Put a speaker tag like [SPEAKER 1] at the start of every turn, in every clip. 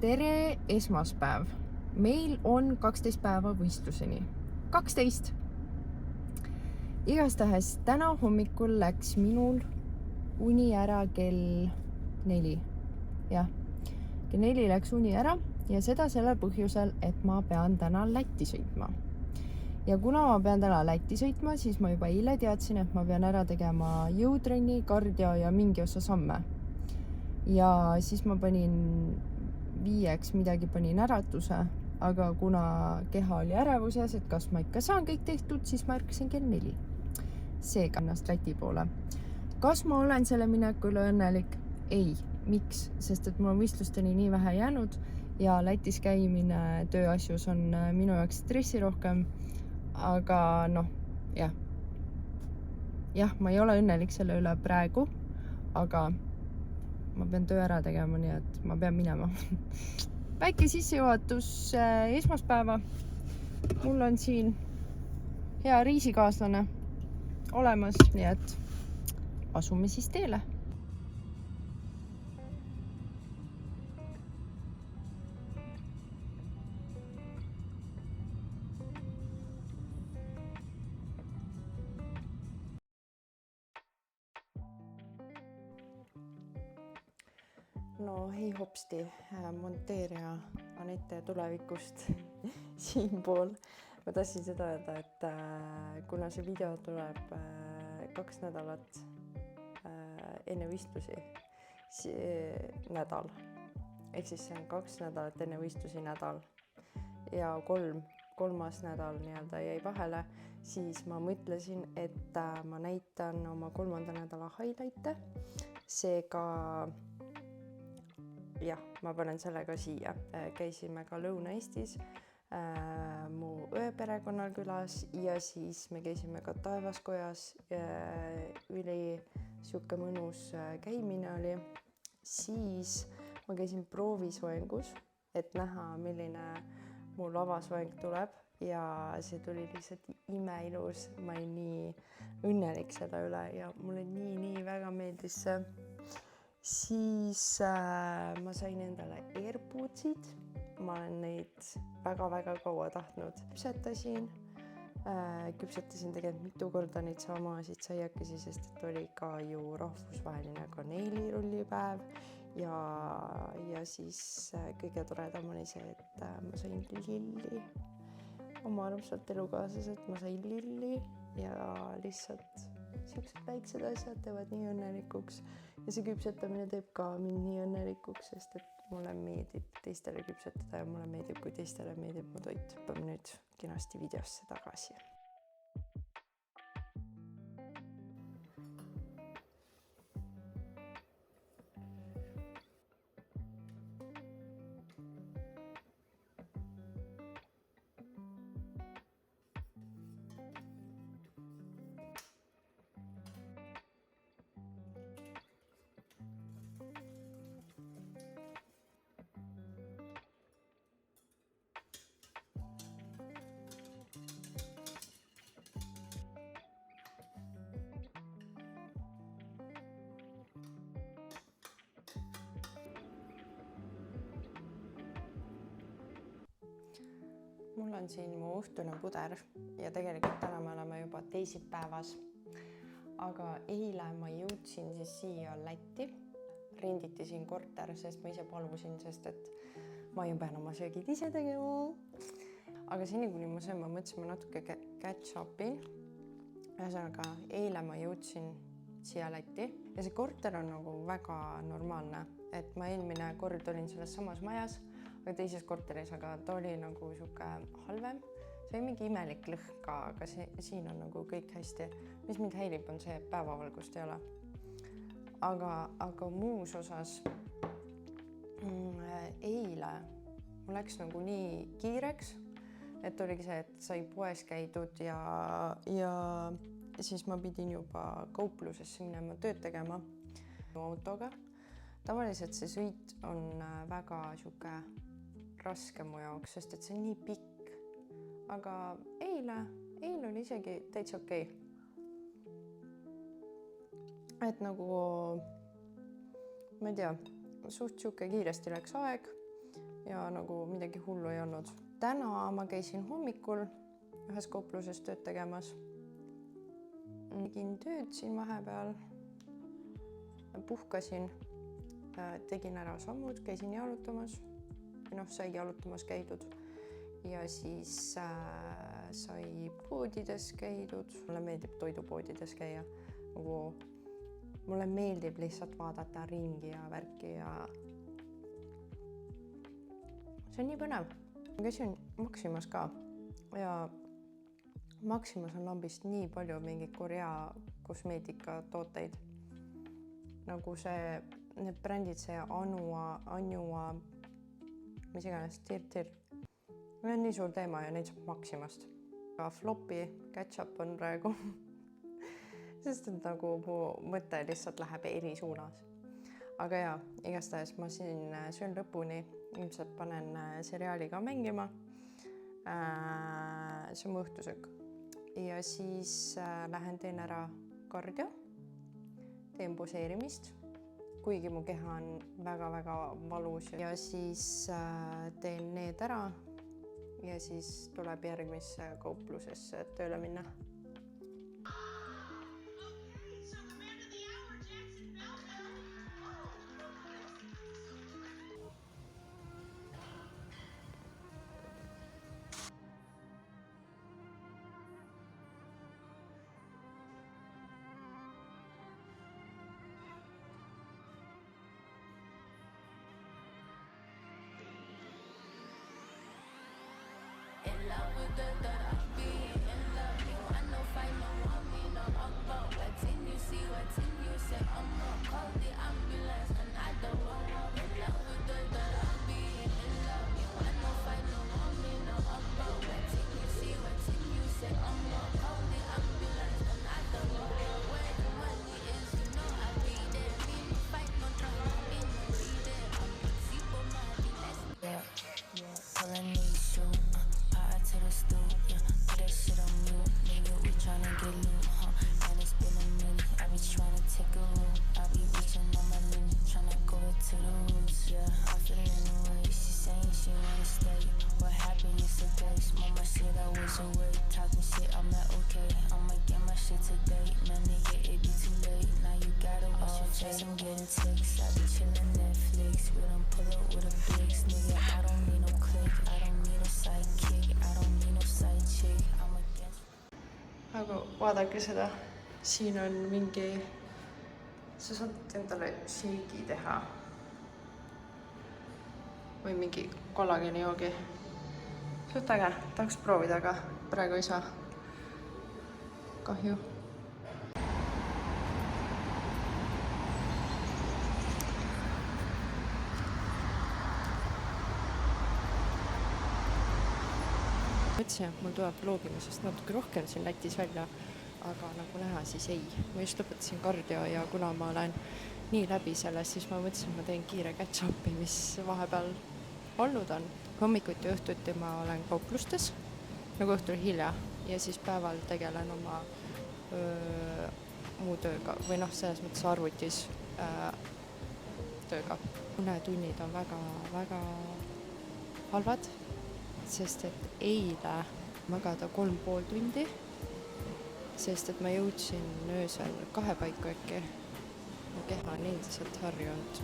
[SPEAKER 1] Tere esmaspäev. Meil on 12 päeva võistluseni. 12. Igastahes täna hommikul läks minul uni ära kell 4. Jah, kell 4 läks uni ära ja seda sellel põhjusel, et ma pean täna Lätti sõitma. Ja kuna ma pean täna Lätti sõitma, siis ma juba eile teadsin, et ma pean ära tegema jõutrenni, kardio ja mingi osa samme. Ja siis ma panin 5 midagi panin äratuse, aga kuna keha oli ärevuses, et kas ma ikka saan kõik tehtud, siis ma ärkasin kell 4. Seega ennast Läti poole. Kas ma olen selle mineku üle õnnelik? Ei. Miks? Sest et mul on võistlusteni nii vähe jäänud ja Lätis käimine tööasjus on minu jaoks stressi rohkem. Aga jah. Jah, ma ei ole õnnelik selle üle praegu, aga ma pean töö ära tegema, nii et ma pean minema. Väike sissejuhatus esmaspäeva. Mul on siin hea reisikaaslane olemas, nii et asume siis teele. No hei hopsti, monteerija Anette tulevikust siinpool. Ma tahtsin seda öelda, et kuna see video tuleb 2 nädalat enne võistlusi nädal, ehk siis see on 2 nädalat enne võistlusi nädal ja kolmas nädal nii-öelda jäi vahele, siis ma mõtlesin, et ma näitan oma 3. nädala highlight'e, seega jah, ma panen selle ka siia. Käisime ka Lõuna-Eestis mu õeperekonnal külas ja siis me käisime ka Taevaskojas. Üli siuke mõnus käimine oli. Siis ma käisin proovisoengus, et näha, milline mu lavasoeng tuleb ja see tuli lihtsalt imeilus. Ma olin nii õnnelik seda üle ja mulle nii väga meeldis see. Siis ma sain endale AirPodsid. Ma olen neid väga kaua tahtnud. Küpsetasin tegelikult mitu korda neid samasid saiakesi, sest et oli ka ju rahvusvaheline kaneelirullipäev ja siis kõige toredam oli see, et ma sain lilli. Oma armsalt elukaaslaselt ma sain lilli ja lihtsalt siuksed väiksed asjad teevad nii õnnelikuks ja see küpsetamine teeb ka mind nii õnnelikuks, sest et mulle meeldib teistele küpsetada ja mulle meeldib, kui teistele meeldib mu toit. Hüppame nüüd kenasti videosse tagasi. Mul on siin mu õhtune puder ja tegelikult täna me oleme juba teisipäevas. Aga eile ma jõudsin siis siia Lätti. Renditi siin korter, sest ma ise palusin, sest et ma ju pean oma söögid ise tegema. Aga seni, kuni ma söön, ma mõtlesin, ma natuke catch up'in. Ühesõnaga, eile ma jõudsin siia Lätti ja see korter on nagu väga normaalne. Et ma eelmine kord olin selles samas majas, aga teises korteris, aga ta oli nagu siuke halvem. See oli mingi imelik lõhn ka, aga siin on nagu kõik hästi. Mis mind häirib, on see, et päevavalgust ei ole. Aga muus osas eile mul läks nagu nii kiireks, et oligi see, et sai poes käidud ja siis ma pidin juba kauplusesse minema tööd tegema autoga. Tavaliselt see sõit on väga siuke raske mu jaoks, sest et see on nii pikk. Aga eile oli isegi täitsa okei. Et nagu, ma ei tea, suht siuke kiiresti läks aeg ja nagu midagi hullu ei olnud. Täna ma käisin hommikul ühes kaupluses tööd tegemas. Tegin tööd siin vahepeal, puhkasin, tegin ära sammud, käisin jalutamas, sai jalutamas käidud ja siis sai poodides käidud. Mulle meeldib toidupoodides käia, nagu mulle meeldib lihtsalt vaadata ringi ja värki ja see on nii põnev. Ma käisin Maximas ka ja Maximas on lambist nii palju mingi Korea kosmeetikatooteid. Nagu see, need brändid, see Anua, mis iganes, Tir. See on nii suur teema ja neid saab Maximast. Ka Floppy ketchup on praegu, sest et nagu mu mõte lihtsalt läheb eri suunas. Aga jaa, igastahes ma siin söön lõpuni, ilmselt panen seriaali ka mängima. See on mu õhtusöök. Ja siis lähen teen ära kardio, teen poseerimist, kuigi mu keha on väga-väga valus ja siis teen need ära ja siis tuleb järgmisse kauplusesse tööle minna.
[SPEAKER 2] I'm getting ticks, I be chillin' Netflix. We don't pull up with a bigs, nigga. I don't need no click, I don't need no sidekick, I don't need no side chick. I'm against.
[SPEAKER 1] Aga vaadake seda, siin on mingi, sa saad endale sheiki teha või mingi kollageeni joogi. Suht äge, tahaks proovida, aga praegu ei saa. Kahju. Mõtlesin, et mul tuleb vloogimisest natuke rohkem siin Lätis välja, aga nagu näha, siis ei. Ma just lõpetasin kardio ja kuna ma olen nii läbi sellest, siis ma mõtlesin, et ma teen kiire catch-upi, mis vahepeal olnud on. Hommikuti ja õhtuti ma olen kauplustes, nagu õhtul hilja, ja siis päeval tegelen oma muu tööga või selles mõttes arvutis tööga. Unetunnid on väga halvad, sest et eile magada 3,5 tundi, sest et ma jõudsin öösel 2 paiku äkki. Mu keha on endiselt harjunud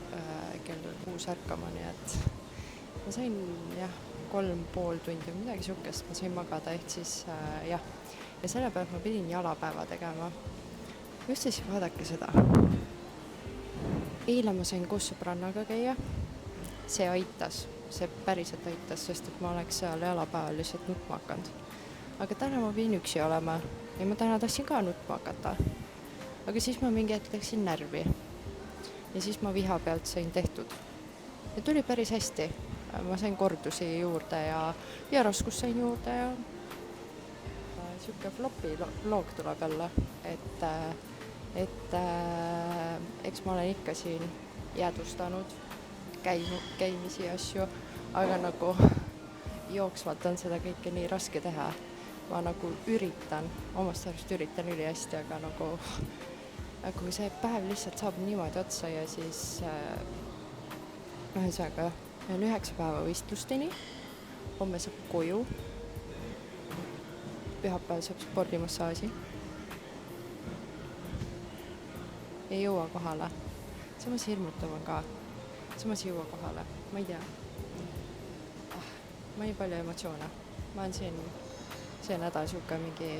[SPEAKER 1] kell 6 ärkama, nii et ma sain 3,5 tundi midagi sihukest, ma sain magada, ehk siis jah. Ja selle pealt ma pidin jalapäeva tegema. Just siis vaadake seda. Eile ma sain koos sõbrannaga käia. See aitas. See päriselt aitas, sest et ma oleks seal jalapäeval lihtsalt nutma hakanud. Aga täna ma pidin üksi olema ja ma täna tahtsin ka nutma hakata. Aga siis ma mingi hetk läksin närvi ja siis ma viha pealt sain tehtud. Ja tuli päris hästi. Ma sain kordusi juurde ja raskus sain juurde ja sihuke floppy vlog tuleb jälle, et eks ma olen ikka siin jäädvustanud käimisi ja asju, aga nagu jooksvalt on seda kõike nii raske teha. Ma nagu üritan, omast arvast üritan üli hästi, aga nagu see päev lihtsalt saab niimoodi otsa ja siis ühesõnaga on 9 päeva võistlusteni. Homme saab koju. Pühapäeval saab spordimassaaži. Ei jõua kohale. Samas hirmutav on ka. Samas ei jõua kohale. Ma ei tea. Ma ei palju emotsioone. Ma olen siin see nädal siuke mingi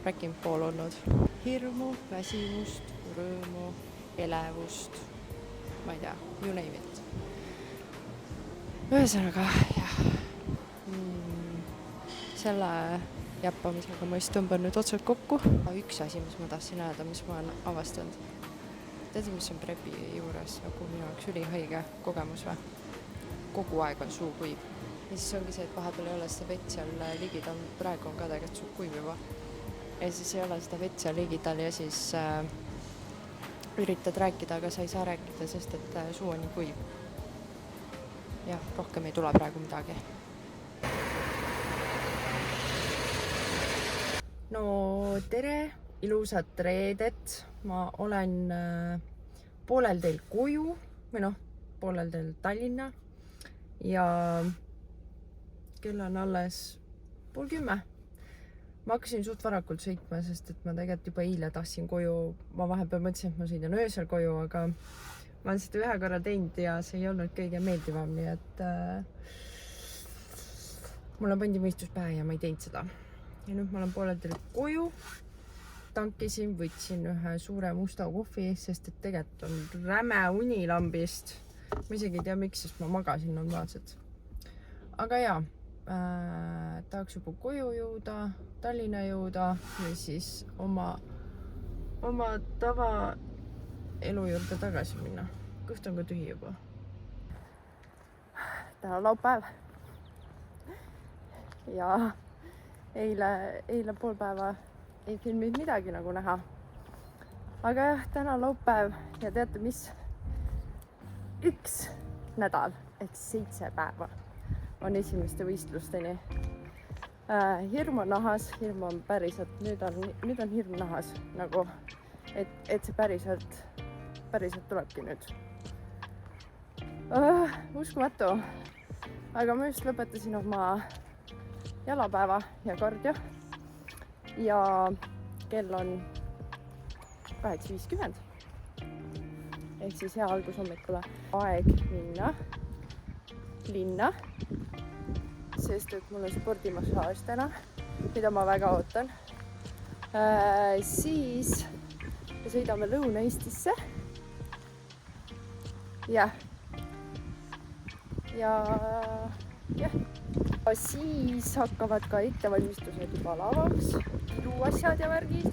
[SPEAKER 1] räkinud pool olnud. Hirmu, väsimust, rõõmu, elevust. Ma ei tea, you name it. Ühesõnaga, jah. Selle jäppamisega ma just tõmban nüüd otsad kokku. Üks asi, mis ma tahtsin öelda, mis ma olen avastanud. Tead, mis on prepi juures nagu minu jaoks ülihaige kogemus või? Kogu aeg on suu kuiv. Ja siis ongi see, et vahepeal ei ole seda vett seal ligidal. Praegu on ka tegelikult suu kuiv juba. Ja siis ei ole seda vett seal ligidal ja siis üritad rääkida, aga sa ei saa rääkida, sest et suu on nii kuiv. Jah, rohkem ei tule praegu midagi. No tere, ilusat reedet. Ma olen poolel teel koju või poolel teel Tallinna ja kell on alles 9:30. Ma hakkasin suht varakult sõitma, sest et ma tegelikult juba eile tahtsin koju. Ma vahepeal mõtlesin, et ma sõidan öösel koju, aga ma olen seda ühe korra teinud ja see ei olnud kõige meeldivam, nii et mulle pandi mõistus pähe ja ma ei teinud seda. Ja nüüd ma olen poolel teel koju. Tankisin, võtsin ühe suure musta kohvi, sest et tegelikult on räme uni lambist. Ma isegi ei tea miks, sest ma magasin normaalselt. Aga jaa, tahaks juba koju jõuda, Tallinna jõuda ja siis oma tava elu juurde tagasi minna. Kõht on ka tühi juba. Täna on laupäev. Ja eile pool päeva ei filminud midagi nagu näha. Aga jah, täna on laupäev ja teate mis? Üks nädal ehk 7 päeva on esimeste võistlusteni. Hirm on nahas, hirm on päriselt, nüüd on hirm nahas, nagu, et see päriselt tulebki nüüd. Uskumatu, aga ma just lõpetasin oma jalapäeva ja kardio ja kell on 8:50 ehk siis hea algus hommikule. Aeg minna linna, sest et mul on spordimassaaž täna, mida ma väga ootan. Siis me sõidame Lõuna-Eestisse. Ja siis hakkavad ka ettevalmistused juba lavaks, iluasjad ja värgid.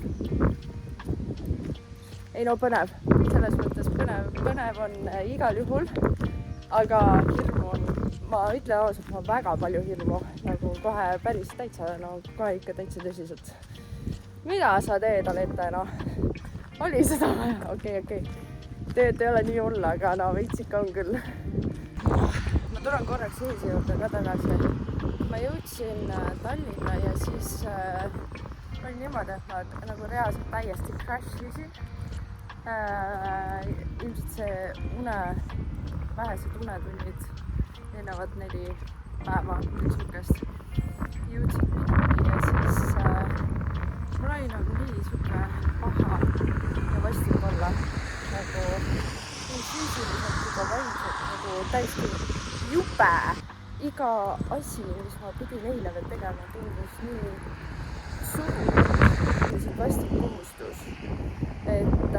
[SPEAKER 1] Ei no põnev, selles mõttes põnev on igal juhul, aga hirmu on, ma ütlen ausalt, ma väga palju hirmu, nagu kohe päris täitsa, kohe ikka täitsa tõsiselt. Mida sa teed, Aleta, Oli seda vaja? Okei. Tööd ei ole nii hull, aga veits ikka on küll. Ma tulen korraks ees juurde ka tagasi. Ma jõudsin Tallinna ja siis oli niimoodi, et ma nagu reaalselt täiesti crashisin. Ilmselt see vähesed unetunnid eelnevad 4 päeva niisugust jõudsid minuni ja siis mul oli nagu nii siuke paha ja vastik olla nagu nii füüsiliselt juba vaimselt nagu täiesti jupe. Iga asi, mis ma pidin eile veel tegema, tundus nii suur vastik kohustus, et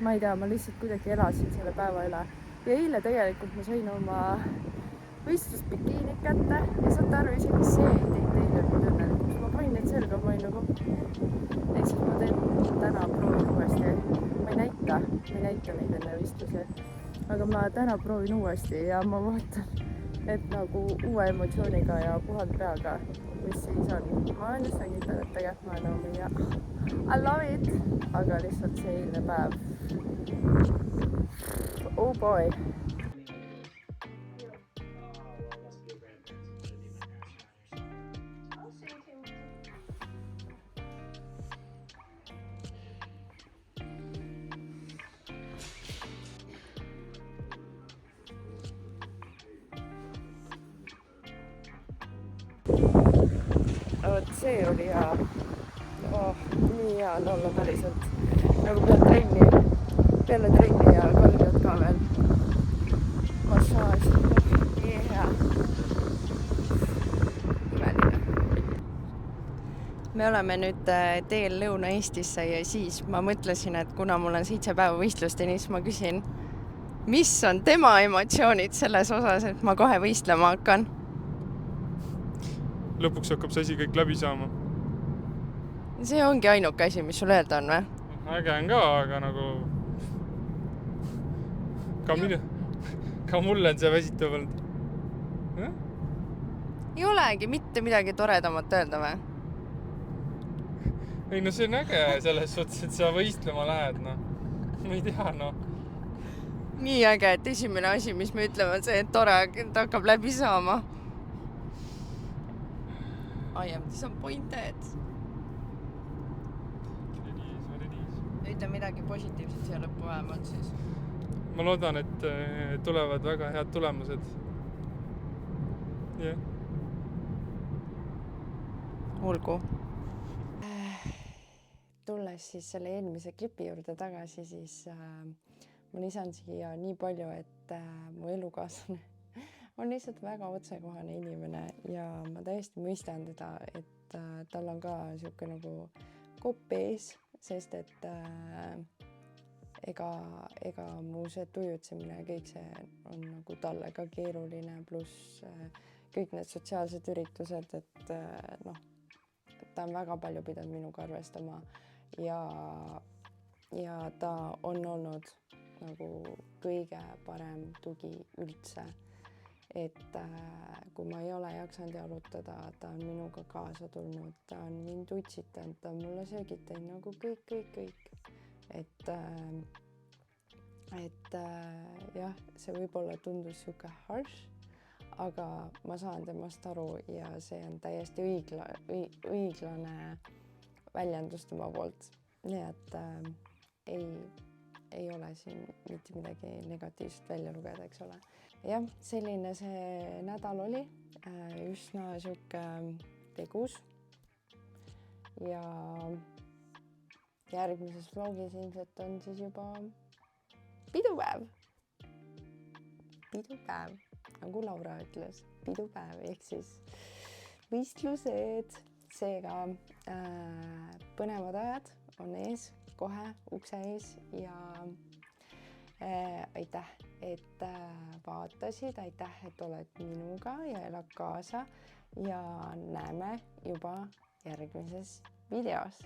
[SPEAKER 1] ma ei tea, ma lihtsalt kuidagi elasin selle päeva üle. Ja eile tegelikult ma sain oma võistlusbikiinid kätte ja saate aru, isegi see ei teinud eile nüüd õnnelikuks. Ma panin need selga, ma olin nagu, ehk siis ma teen täna proovin uuesti. Ma ei näita neid enne võistlusi, aga ma täna proovin uuesti ja ma vaatan, et nagu uue emotsiooniga ja puhanud peaga, mis siis on. Ma olen just nägin täna, et tegelikult ma olen ja I love it, aga lihtsalt see eilne päev. Oh boy. see oli hea. Nii hea on olla päriselt. Nagu peale trenni ja kardiot ka veel. Massaaž. Nii hea. Imeline. Me oleme nüüd teel Lõuna-Eestisse ja siis ma mõtlesin, et kuna mul on 7 päeva võistlusteni, siis ma küsin, mis on tema emotsioonid selles osas, et ma kohe võistlema hakkan?
[SPEAKER 3] Lõpuks hakkab see asi kõik läbi saama.
[SPEAKER 1] See ongi ainuke asi, mis sul öelda on, või?
[SPEAKER 3] Äge on ka, aga nagu... Ka mulle on see väsitav olnud.
[SPEAKER 1] Ei olegi mitte midagi toredamat öelda, või?
[SPEAKER 3] Ei, no see on äge selles suhtes, et sa võistlema lähed, no. Ma ei tea, no.
[SPEAKER 1] Nii äge, et esimene asi, mis me ütleme, on see, et tore, et hakkab läbi saama. I am disappointed. Ütle midagi positiivset siia lõppu vähemalt siis.
[SPEAKER 3] Ma loodan, et tulevad väga head tulemused. Yeah.
[SPEAKER 1] Olgu. Tulles siis selle eelmise klipi juurde tagasi, siis ma lisan siia nii palju, et mu elukaaslane on lihtsalt väga otsekohane inimene ja ma täiesti mõistan teda, et tal on ka siuke nagu kopp ees, sest et ega mu see tujutsemine ja kõik see on nagu talle ka keeruline, pluss kõik need sotsiaalsed üritused, et noh, ta on väga palju pidanud minuga arvestama ja ta on olnud nagu kõige parem tugi üldse. Et kui ma ei ole jaksanud jalutada, ta on minuga kaasa tulnud, ta on mind utsitanud, ta on mulle söögitanud nagu kõik. Et jah, see võib-olla tundus siuke harsh, aga ma saan temast aru ja see on täiesti õiglane väljendus tema poolt. Nii et ei ole siin mitte midagi negatiivset välja lugeda, eks ole. Jah, selline see nädal oli, üsna siuke tegus ja järgmises vlogis ilmselt on siis juba pidupäev. Pidupäev, nagu Laura ütles, pidupäev ehk siis võistlused. Seega põnevad ajad on ees, kohe ukse ees ja aitäh, et vaatasid, aitäh, et oled minuga ja elad kaasa ja näeme juba järgmises videos.